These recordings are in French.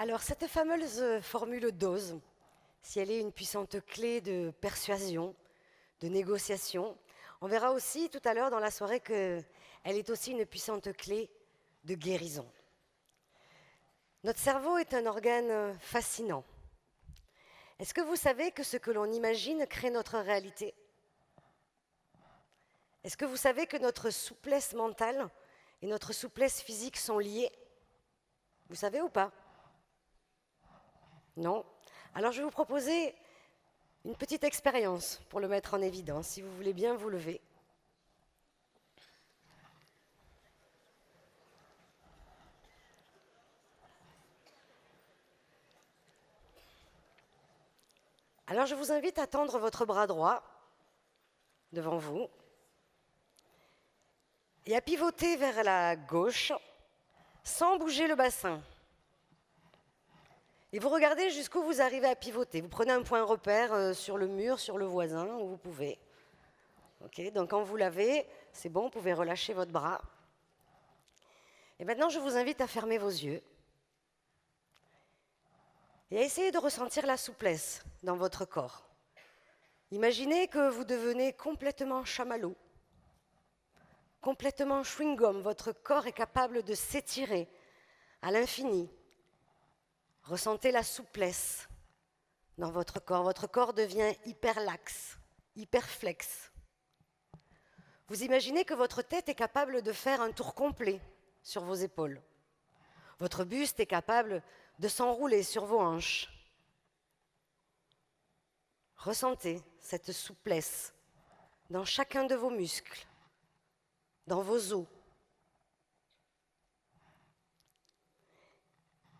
Alors, cette fameuse formule dose, si elle est une puissante clé de persuasion, de négociation, on verra aussi tout à l'heure dans la soirée qu'elle est aussi une puissante clé de guérison. Notre cerveau est un organe fascinant. Est-ce que vous savez que ce que l'on imagine crée notre réalité ? Est-ce que vous savez que notre souplesse mentale et notre souplesse physique sont liées ? Vous savez ou pas ? Non ? Alors je vais vous proposer une petite expérience pour le mettre en évidence. Si vous voulez bien vous lever. Alors je vous invite à tendre votre bras droit devant vous et à pivoter vers la gauche sans bouger le bassin. Et vous regardez jusqu'où vous arrivez à pivoter. Vous prenez un point repère sur le mur, sur le voisin, où vous pouvez. Okay, donc quand vous l'avez, c'est bon, vous pouvez relâcher votre bras. Et maintenant, je vous invite à fermer vos yeux et à essayer de ressentir la souplesse dans votre corps. Imaginez que vous devenez complètement chamallow, complètement chewing-gum. Votre corps est capable de s'étirer à l'infini. Ressentez la souplesse dans votre corps. Votre corps devient hyper laxe, hyper flex. Vous imaginez que votre tête est capable de faire un tour complet sur vos épaules. Votre buste est capable de s'enrouler sur vos hanches. Ressentez cette souplesse dans chacun de vos muscles, dans vos os.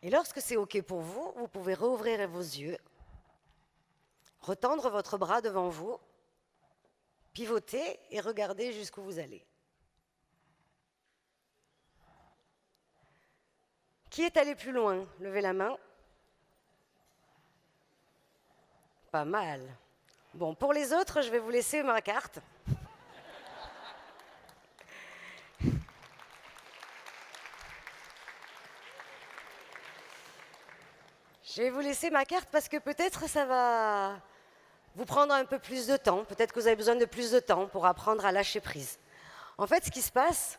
Et lorsque c'est OK pour vous, vous pouvez rouvrir vos yeux, retendre votre bras devant vous, pivoter et regarder jusqu'où vous allez. Qui est allé plus loin ? Levez la main. Pas mal. Bon, pour les autres, je vais vous laisser ma carte. Je vais vous laisser ma carte parce que peut-être ça va vous prendre un peu plus de temps. Peut-être que vous avez besoin de plus de temps pour apprendre à lâcher prise. En fait, ce qui se passe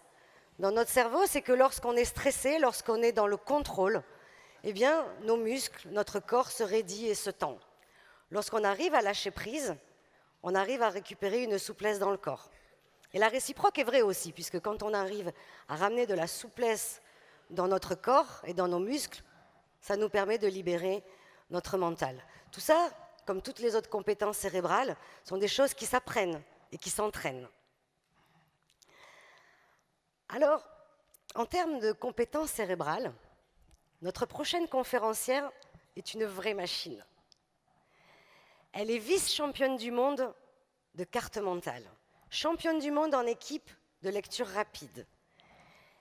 dans notre cerveau, c'est que lorsqu'on est stressé, lorsqu'on est dans le contrôle, eh bien, nos muscles, notre corps se raidit et se tend. Lorsqu'on arrive à lâcher prise, on arrive à récupérer une souplesse dans le corps. Et la réciproque est vraie aussi, puisque quand on arrive à ramener de la souplesse dans notre corps et dans nos muscles, ça nous permet de libérer notre mental. Tout ça, comme toutes les autres compétences cérébrales, sont des choses qui s'apprennent et qui s'entraînent. Alors, en termes de compétences cérébrales, notre prochaine conférencière est une vraie machine. Elle est vice-championne du monde de cartes mentales, championne du monde en équipe de lecture rapide.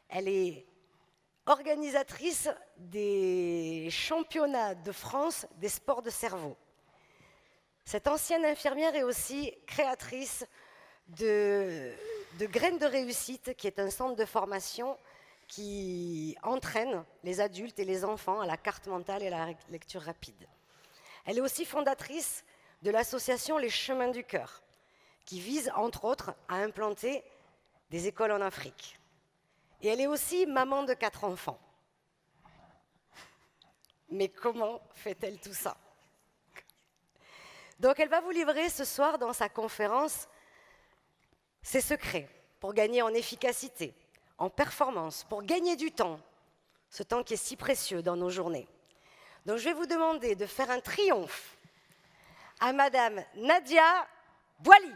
Elle est organisatrice des championnats de France des sports de cerveau. Cette ancienne infirmière est aussi créatrice de Graines de réussite, qui est un centre de formation qui entraîne les adultes et les enfants à la carte mentale et à la lecture rapide. Elle est aussi fondatrice de l'association Les Chemins du Cœur, qui vise, entre autres, à implanter des écoles en Afrique. Et elle est aussi maman de 4 enfants. Mais comment fait-elle tout ça ? Donc elle va vous livrer ce soir dans sa conférence ses secrets pour gagner en efficacité, en performance, pour gagner du temps, ce temps qui est si précieux dans nos journées. Donc je vais vous demander de faire un triomphe à Madame Nadia Boily.